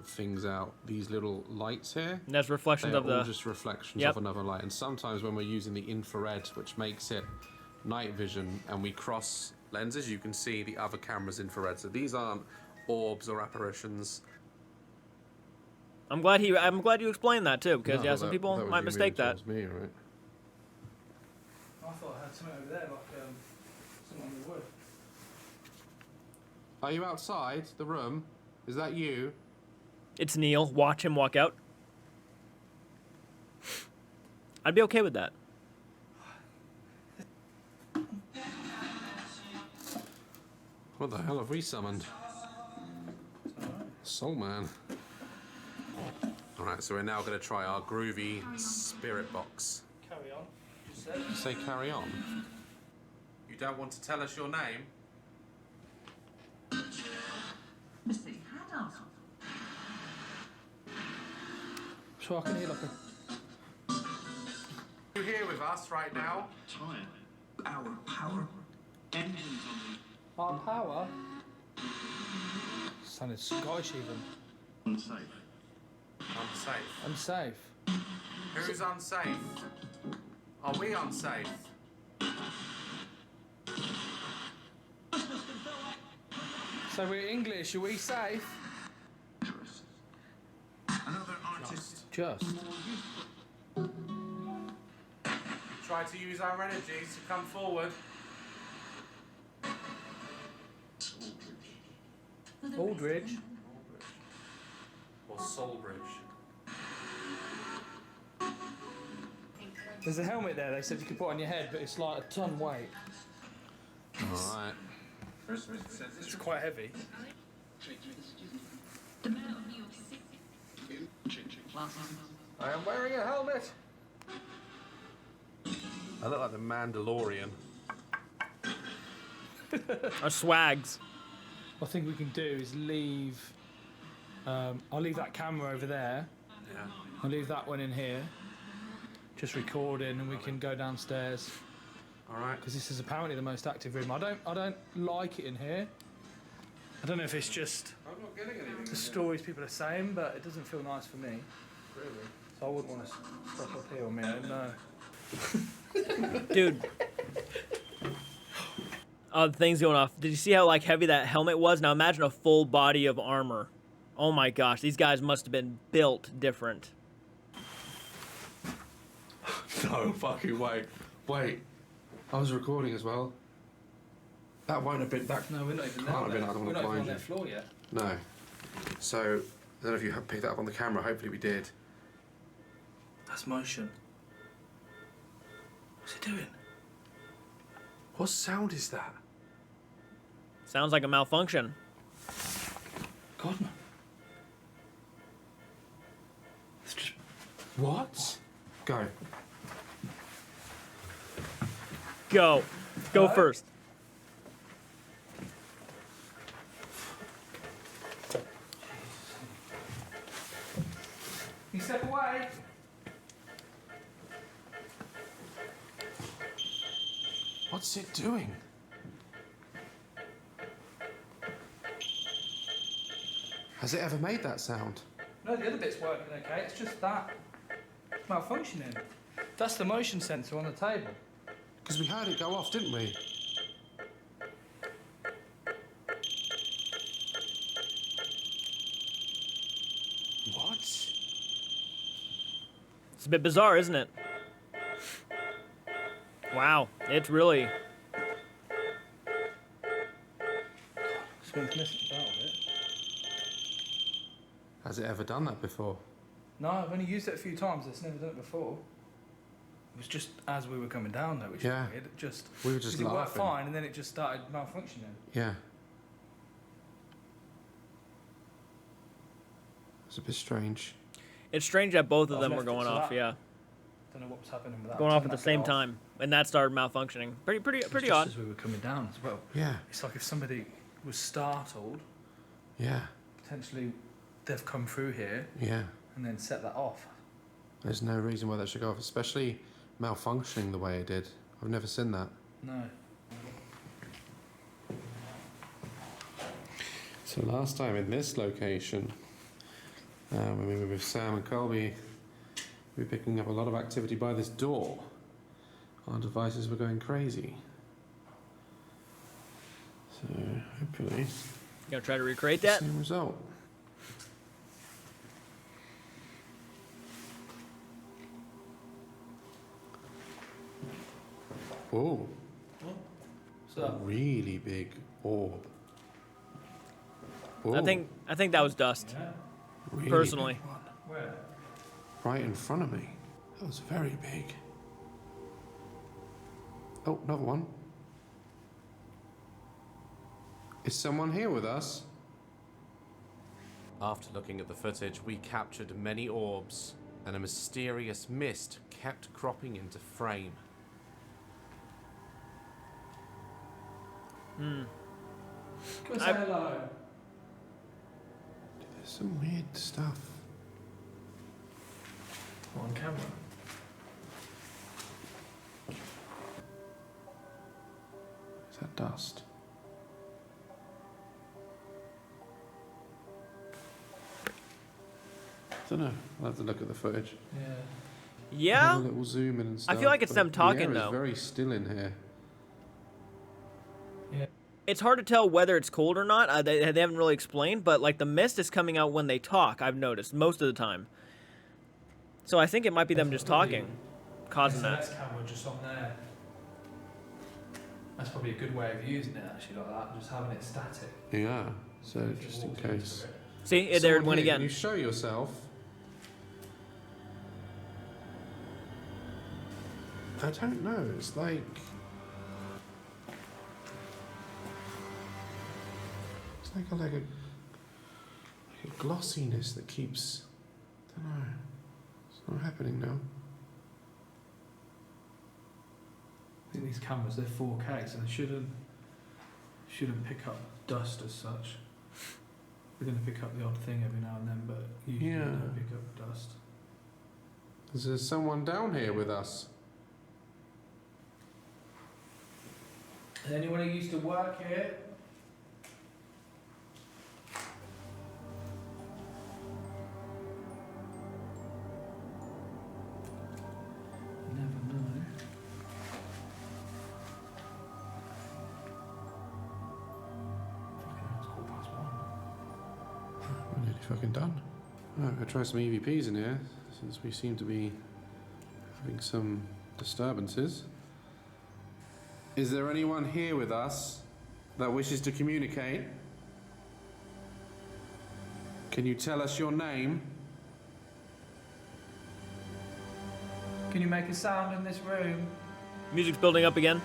things out, these little lights here. And that's reflections They're of all the... just reflections Yep. of another light. And sometimes when we're using the infrared, which makes it night vision, and we cross lenses, you can see the other camera's infrared. So these aren't orbs or apparitions. I'm glad you explained that too, because No, yeah, well, some that people was might you mistake moving that. towards me, right? I thought I had something over there, like something on the wood. Are you outside the room? Is that you? It's Neil. Watch him walk out. I'd be okay with that. What the hell have we summoned? Soul Man. Alright, so we're now going to try our groovy spirit box. Carry on. Just said. You say carry on. You don't want to tell us your name? So I can hear like a. You here with us right now? Our power engines on Our power? Sounded Scottish even. the unsafe. Unsafe. Unsafe. Who's unsafe? Are we unsafe? So we're English, are we safe? Another artist. Just. Try to use our energies to come forward. Aldridge. Or Soulbridge. There's a helmet there they said you could put on your head, but it's like a ton weight. Alright. It's quite heavy. I am wearing a helmet. I look like the Mandalorian. Our swags. What I think we can do is leave. I'll leave that camera over there. Yeah. I'll leave that one in here. Just recording, and we can go downstairs. Alright. Because this is apparently the most active room. I don't like it in here. I don't know if it's just I'm not getting anything. the stories people are saying, but it doesn't feel nice for me. Really? So I wouldn't want to stop up here on my own, no. Dude. The thing's going off. Did you see how like heavy that helmet was? Now imagine a full body of armor. Oh my gosh, these guys must have been built different. No fucking way. Wait. I was recording as well. That won't have been that. No, we're not even Can't have been, I don't We're wanna not even blind on you. that floor yet. No. So I don't know if you have picked that up on the camera. Hopefully we did. That's motion. What's it doing? What sound is that? Sounds like a malfunction. God, no. It's just. What? Go. Go. Go first. You step away. What's it doing? Has it ever made that sound? No, the other bit's working okay. It's just that malfunctioning. That's the motion sensor on the table. Because we heard it go off, didn't we? What? It's a bit bizarre, isn't it? Wow, it's really... Something's missing about it. Has it ever done that before? No, I've only used it a few times. It's never done it before. It was just as we were coming down, though, which Yeah. is weird. It just We were just it worked laughing. fine, and then it just started malfunctioning. Yeah. It's a bit strange. It's strange that both of I've them were left it going to off, that. yeah. Don't know what was happening with that. Going off at Turned the that same off. time. And that started malfunctioning. Pretty It was odd. just as we were coming down as well. Yeah. It's like if somebody was startled, Yeah. potentially they've come through here Yeah. and then set that off. There's no reason why that should go off, especially malfunctioning the way it did. I've never seen that. No. So last time in this location, when we were with Sam and Colby, we were picking up a lot of activity by this door. Our devices were going crazy. So hopefully, You gonna try to recreate that? same result. Oh, So, really big orb. Oh, I think that was dust. yeah. really personally. big one. Where? Right in front of me. That was very big. Oh, another one. Is someone here with us? After looking at the footage, we captured many orbs, and a mysterious mist kept cropping into frame. Go say hello. There's some weird stuff. On camera. Is that dust? I don't know. I'll have to look at the footage. Yeah. Have Yeah. a little zoom in and I stuff. feel like it's but them talking, the air is though. very still in here. It's hard to tell whether it's cold or not. They haven't really explained, but like the mist is coming out when they talk. I've noticed most of the time. So I think it might be them just talking, causing that. SMS camera just on there. That's probably a good way of using it, actually, like that. Just having it static. Yeah. So If you just in walked into case. it. See, there it Someone went here, Can again. you show yourself? I don't know. It's like a glossiness that keeps. I don't know. It's not happening now. I think these cameras, they're 4K, so they shouldn't pick up dust as such. They're going to pick up the odd thing every now and then, but usually Yeah. they don't pick up dust. Is there someone down here with us? Is anyone who used to work here? You never know. Fucking hell, it's 1:15. We're nearly fucking done. Right, we'll try some EVPs in here, since we seem to be having some disturbances. Is there anyone here with us that wishes to communicate? Can you tell us your name? Can you make a sound in this room? Music's building up again. Is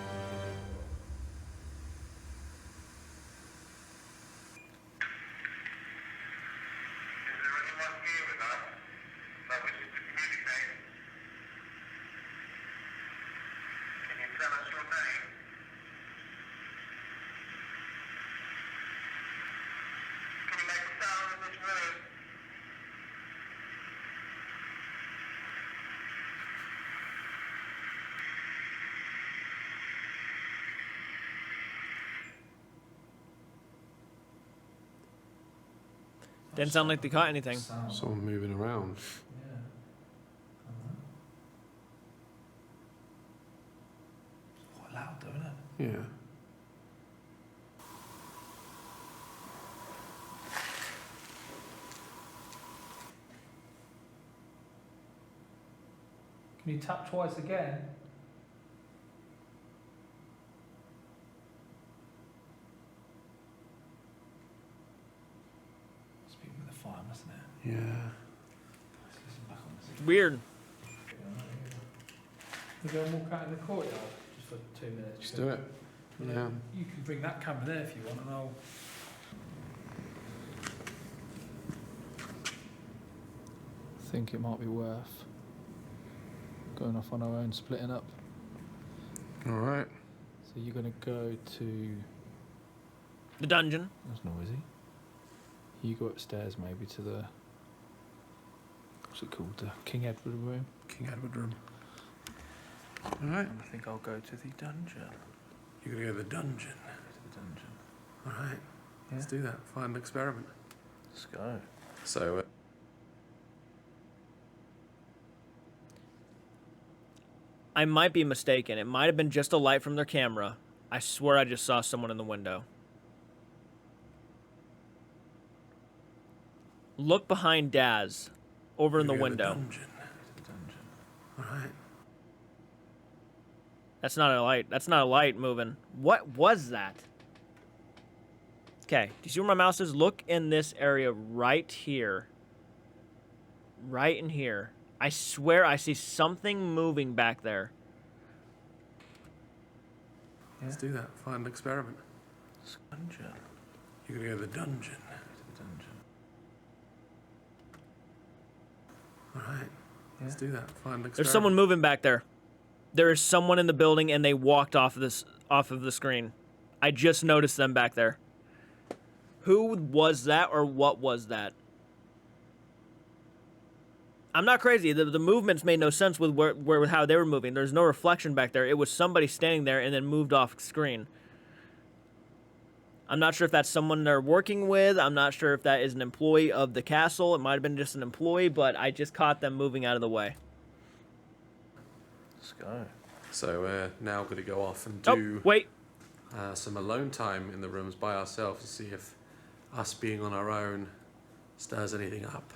there anyone here with us that wishes to communicate? Can you tell us your name? Can you make a sound in this room? Didn't sound like they caught anything. Sound. Someone moving around. Yeah. It's quite loud though, isn't it? Yeah. Can you tap twice again? Speaking with the fire, mustn't it? Yeah. Let's listen back on this. It's weird. We go and walk out in the courtyard just for 2 minutes. Just do it. Yeah. You can bring that camera there if you want, and I'll. I think it might be worth going off on our own, splitting up. Alright. So you're going to go to. The dungeon. That's noisy. You go upstairs maybe to the. What's it called? The King Edward room. King Edward room. Alright. And I think I'll go to the dungeon. You're gonna go to the dungeon. To the dungeon. Alright. Yeah. Let's do that. Final experiment. Let's go. So, I might be mistaken. It might have been just a light from their camera. I swear I just saw someone in the window. Look behind Daz, over in the window. Dungeon. All right. That's not a light. That's not a light moving. What was that? Okay, do you see where my mouse is? Look in this area right here. Right in here. I swear I see something moving back there. Let's do that. Find an experiment. Dungeon. You're gonna go to the dungeon. All right. Let's do that. Find an experiment. There's someone moving back there. There is someone in the building, and they walked off of the screen. I just noticed them back there. Who was that, or what was that? I'm not crazy. The movements made no sense with with how they were moving. There's no reflection back there. It was somebody standing there and then moved off screen. I'm not sure if that's someone they're working with. I'm not sure if that is an employee of the castle. It might have been just an employee, but I just caught them moving out of the way. Let's go. So we're now going to go off and Oh, do wait. some alone time in the rooms by ourselves to see if us being on our own stirs anything up.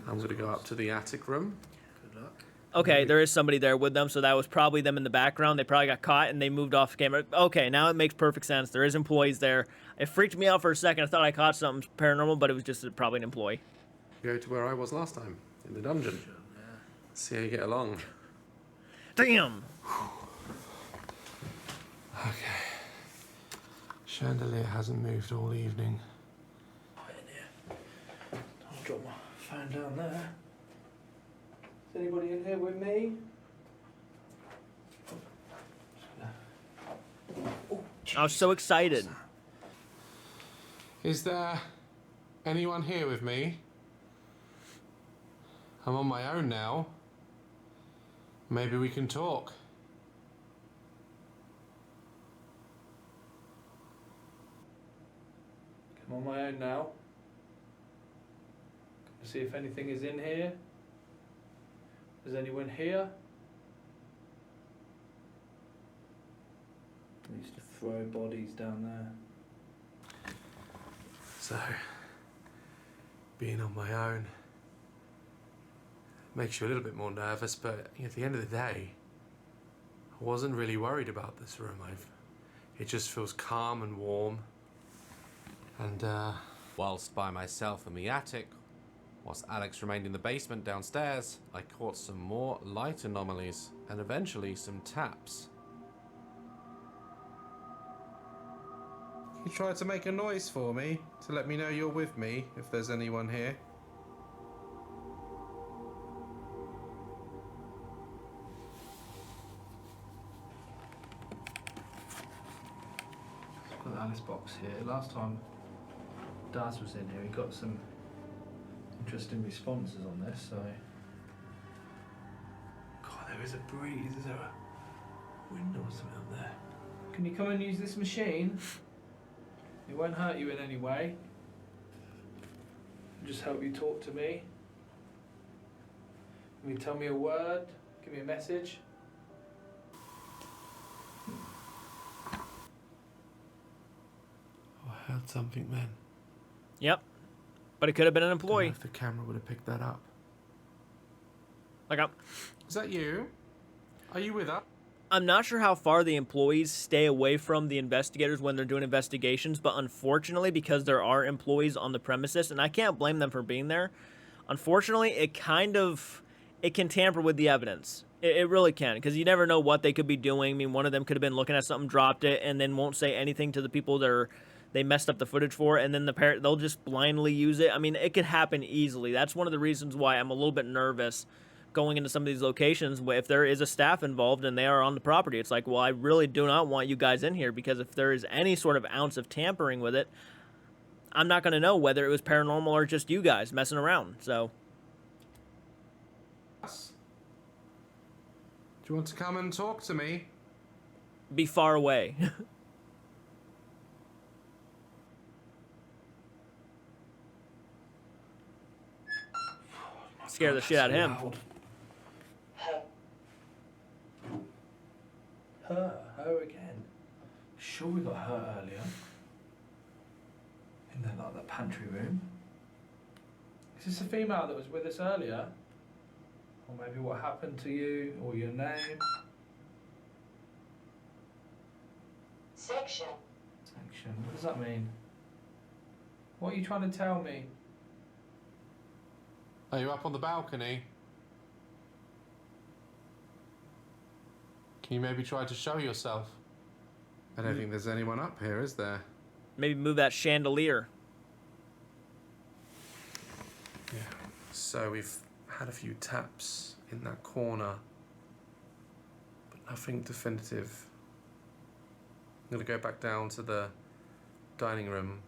I'm going to go up to the attic room. Good luck. Okay, there is somebody there with them, so that was probably them in the background. They probably got caught and they moved off camera. Okay, now it makes perfect sense. There is employees there. It freaked me out for a second. I thought I caught something paranormal, but it was just probably an employee. Go to where I was last time, in the dungeon. See how you get along. Damn! Okay. Chandelier hasn't moved all evening. I'll drop my phone down there. Is anybody in here with me? I was so excited. Is there anyone here with me? I'm on my own now. Maybe we can talk. I'm on my own now. See if anything is in here. Is anyone here? I used to throw bodies down there. So, being on my own makes you a little bit more nervous, but at the end of the day, I wasn't really worried about this room. It just feels calm and warm. And whilst by myself in the attic, whilst Alex remained in the basement downstairs, I caught some more light anomalies and eventually some taps. You tried to make a noise for me to let me know you're with me if there's anyone here. I've got the Alice box here. Last time Daz was in here, he got some interesting responses on this, so... God, there is a breeze. Is there a window or something up there? Can you come and use this machine? It won't hurt you in any way. It'll just help you talk to me. Can you tell me a word? Give me a message? I heard something then. Yep. But it could have been an Don't know employee. if the camera would have picked that up. Like, Is that you? Are you with us? I'm not sure how far the employees stay away from the investigators when they're doing investigations, but unfortunately, because there are employees on the premises, and I can't blame them for being there, unfortunately, it can tamper with the evidence. It really can, because you never know what they could be doing. I mean, one of them could have been looking at something, dropped it, and then won't say anything to the people they messed up the footage for, and then they'll just blindly use it. I mean, it could happen easily. That's one of the reasons why I'm a little bit nervous going into some of these locations. If there is a staff involved and they are on the property, it's like, well, I really do not want you guys in here, because if there is any sort of ounce of tampering with it, I'm not going to know whether it was paranormal or just you guys messing around. So, Do you want to come and talk to me? be far away. Scare the shit out of him. Her again. Sure, we got her earlier. In that pantry room. Is this the female that was with us earlier? Or maybe what happened to you, or your name? Section. Section. What does that mean? What are you trying to tell me? Are you up on the balcony? Can you maybe try to show yourself? I don't think there's anyone up here, is there? Maybe move that chandelier. Yeah. So we've had a few taps in that corner, but nothing definitive. I'm gonna go back down to the dining room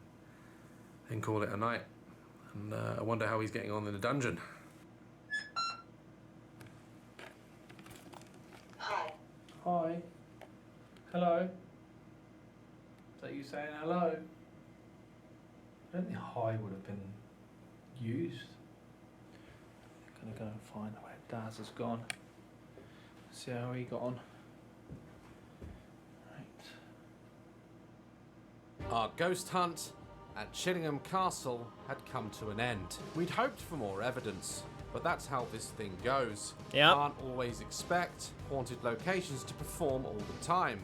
and call it a night. And I wonder how he's getting on in the dungeon. Hi. Hi. Hello. Is that you saying hello? I don't think hi would have been used. I'm gonna go and find where Daz has gone. See how he got on. Right. Our ghost hunt at Chillingham Castle had come to an end. We'd hoped for more evidence, but that's how this thing goes. Yep. Can't always expect haunted locations to perform all the time.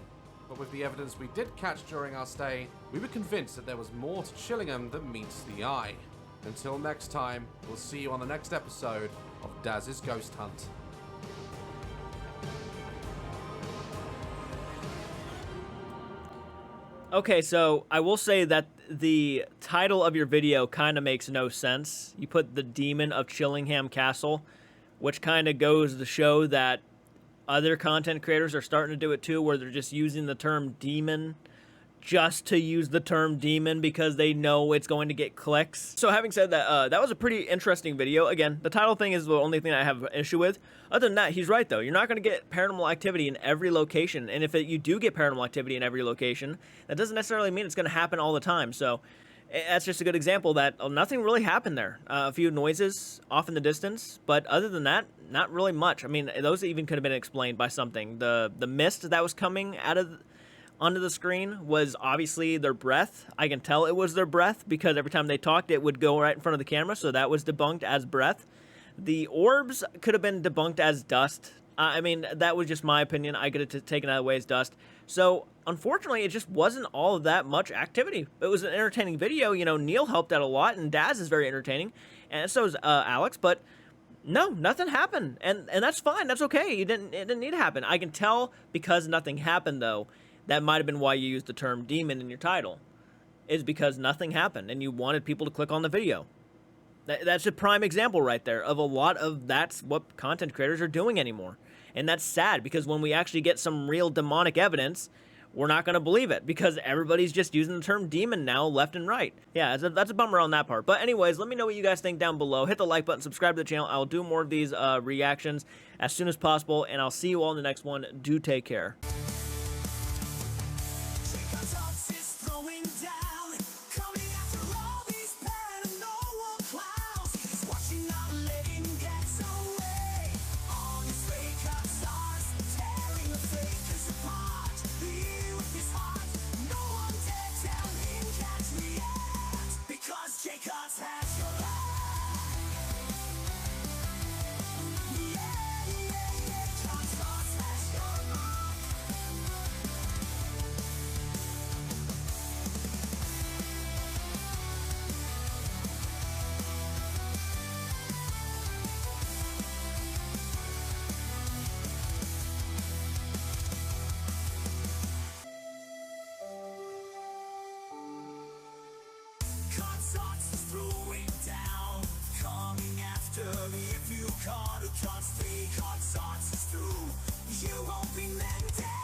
But with the evidence we did catch during our stay, we were convinced that there was more to Chillingham than meets the eye. Until next time, we'll see you on the next episode of Daz's Ghost Hunt. Okay, so I will say that the title of your video kind of makes no sense. You put the Demon of Chillingham Castle, which kind of goes to show that other content creators are starting to do it too, where they're just using the term demon just to use the term demon because they know it's going to get clicks. So having said that, that was a pretty interesting video. Again, the title thing is the only thing I have an issue with. Other than that, he's right though. You're not going to get paranormal activity in every location. And if you do get paranormal activity in every location, that doesn't necessarily mean it's going to happen all the time. So that's just a good example that nothing really happened there. A few noises off in the distance, but other than that, not really much. I mean, those even could have been explained by something. The mist that was coming out of onto the screen was obviously their breath. I can tell it was their breath because every time they talked, it would go right in front of the camera, so that was debunked as breath. The orbs could have been debunked as dust. I mean, that was just my opinion. I could have taken that away as dust. So, unfortunately, it just wasn't all of that much activity. It was an entertaining video. You know, Neil helped out a lot, and Daz is very entertaining, and so is Alex, but no, nothing happened, and that's fine. That's okay. It didn't need to happen. I can tell because nothing happened, though. That might have been why you used the term demon in your title, is because nothing happened and you wanted people to click on the video. That's a prime example right there of a lot of that's what content creators are doing anymore. And that's sad because when we actually get some real demonic evidence, we're not going to believe it because everybody's just using the term demon now left and right. Yeah, that's a bummer on that part. But anyways, let me know what you guys think down below. Hit the like button, subscribe to the channel. I'll do more of these reactions as soon as possible, and I'll see you all in the next one. Do take care. JCARTSARTS is throwing down, coming after me. If you can't, JCARTSARTS is through. You won't be meant dead.